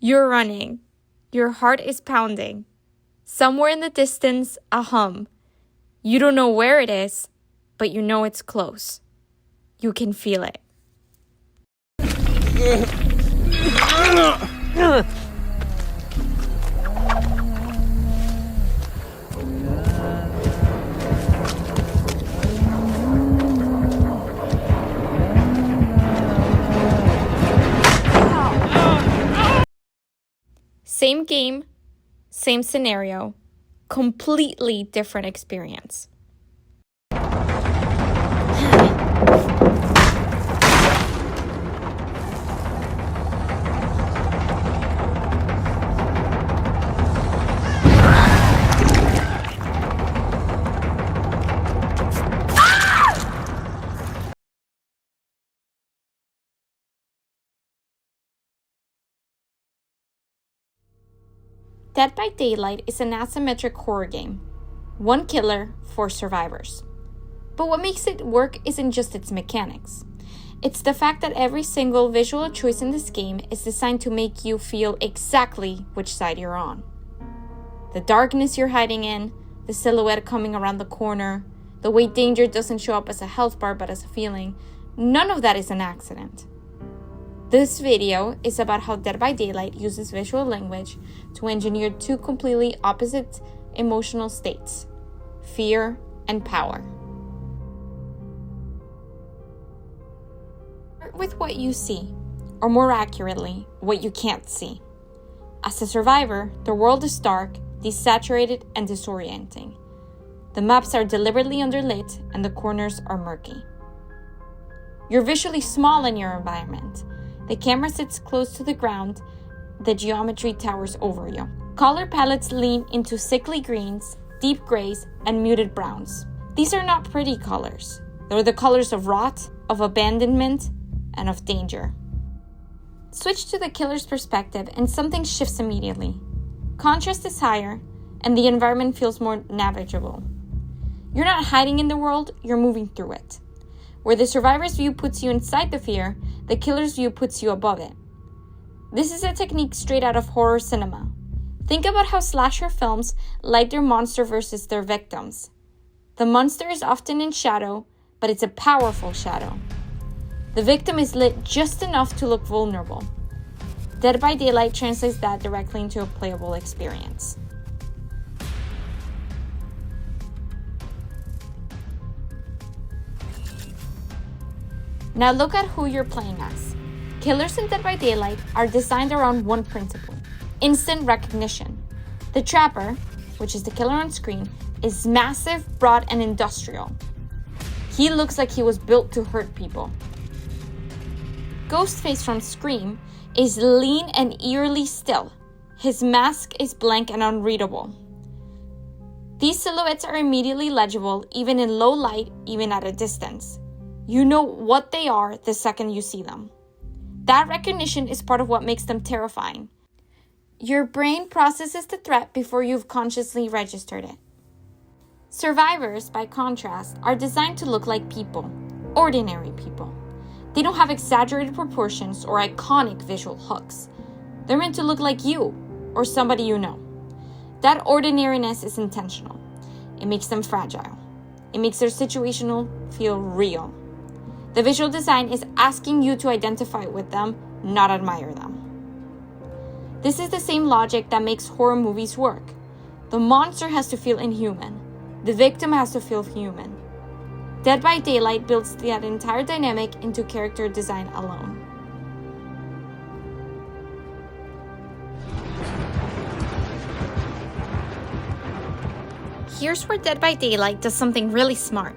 You're running. Your heart is pounding. Somewhere in the distance, a hum. You don't know where it is, but you know it's close. You can feel it. Same game, same scenario, completely different experience. Dead by Daylight is an asymmetric horror game. One killer, 4 survivors. But what makes it work isn't just its mechanics. It's the fact that every single visual choice in this game is designed to make you feel exactly which side you're on. The darkness you're hiding in, the silhouette coming around the corner, the way danger doesn't show up as a health bar but as a feeling, none of that is an accident. This video is about how Dead by Daylight uses visual language to engineer 2 completely opposite emotional states, fear and power. Start with what you see, or more accurately, what you can't see. As a survivor, the world is dark, desaturated, and disorienting. The maps are deliberately underlit and the corners are murky. You're visually small in your environment. The camera sits close to the ground, the geometry towers over you. Color palettes lean into sickly greens, deep grays, and muted browns. These are not pretty colors. They're the colors of rot, of abandonment, and of danger. Switch to the killer's perspective and something shifts immediately. Contrast is higher, and the environment feels more navigable. You're not hiding in the world, you're moving through it. Where the survivor's view puts you inside the fear, the killer's view puts you above it. This is a technique straight out of horror cinema. Think about how slasher films light their monster versus their victims. The monster is often in shadow, but it's a powerful shadow. The victim is lit just enough to look vulnerable. Dead by Daylight translates that directly into a playable experience. Now look at who you're playing as. Killers in Dead by Daylight are designed around one principle: instant recognition. The trapper, which is the killer on screen, is massive, broad, and industrial. He looks like he was built to hurt people. Ghostface from Scream is lean and eerily still. His mask is blank and unreadable. These silhouettes are immediately legible, even in low light, even at a distance. You know what they are the second you see them. That recognition is part of what makes them terrifying. Your brain processes the threat before you've consciously registered it. Survivors, by contrast, are designed to look like people, ordinary people. They don't have exaggerated proportions or iconic visual hooks. They're meant to look like you or somebody you know. That ordinariness is intentional. It makes them fragile. It makes their situational feel real. The visual design is asking you to identify with them, not admire them. This is the same logic that makes horror movies work. The monster has to feel inhuman. The victim has to feel human. Dead by Daylight builds that entire dynamic into character design alone. Here's where Dead by Daylight does something really smart.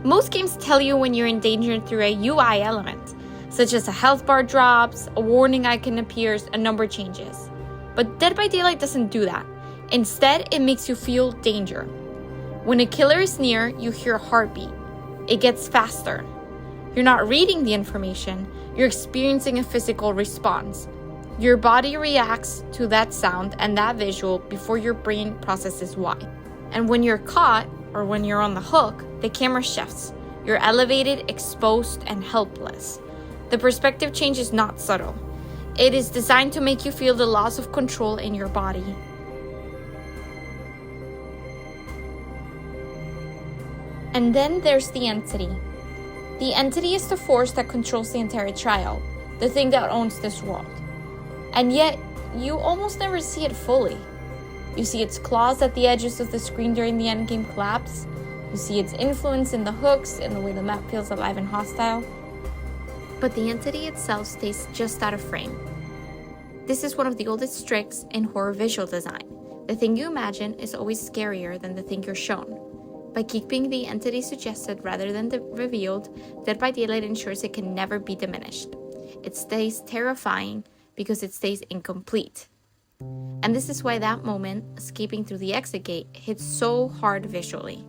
Most games tell you when you're in danger through a UI element, such as a health bar drops, a warning icon appears, a number changes. But Dead by Daylight doesn't do that. Instead, it makes you feel danger. When a killer is near, you hear a heartbeat. It gets faster. You're not reading the information, you're experiencing a physical response. Your body reacts to that sound and that visual before your brain processes why. And when you're caught, or when you're on the hook, the camera shifts. You're elevated, exposed, and helpless. The perspective change is not subtle. It is designed to make you feel the loss of control in your body. And then there's the entity. The entity is the force that controls the entire trial, the thing that owns this world. And yet, you almost never see it fully. You see its claws at the edges of the screen during the endgame collapse. You see its influence in the hooks, in the way the map feels alive and hostile. But the entity itself stays just out of frame. This is one of the oldest tricks in horror visual design. The thing you imagine is always scarier than the thing you're shown. By keeping the entity suggested rather than revealed, Dead by Daylight ensures it can never be diminished. It stays terrifying because it stays incomplete. And this is why that moment, escaping through the exit gate, hits so hard visually.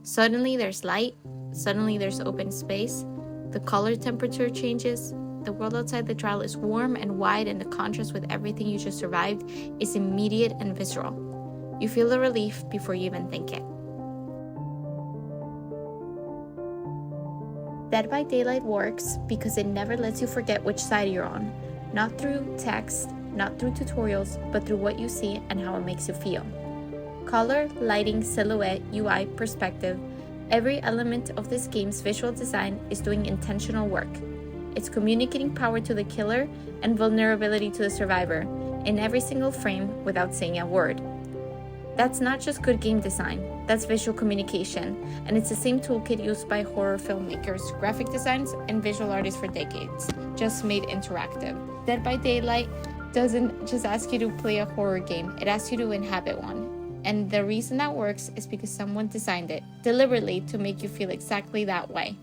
Suddenly there's light, suddenly there's open space, the color temperature changes, the world outside the trial is warm and wide, and the contrast with everything you just survived is immediate and visceral. You feel the relief before you even think it. Dead by Daylight works because it never lets you forget which side you're on, not through text, not through tutorials, but through what you see and how it makes you feel. Color, lighting, silhouette, UI, perspective, every element of this game's visual design is doing intentional work. It's communicating power to the killer and vulnerability to the survivor in every single frame without saying a word. That's not just good game design, that's visual communication, and it's the same toolkit used by horror filmmakers, graphic designers, and visual artists for decades, just made interactive. Dead by Daylight doesn't just ask you to play a horror game, it asks you to inhabit one. And the reason that works is because someone designed it deliberately to make you feel exactly that way.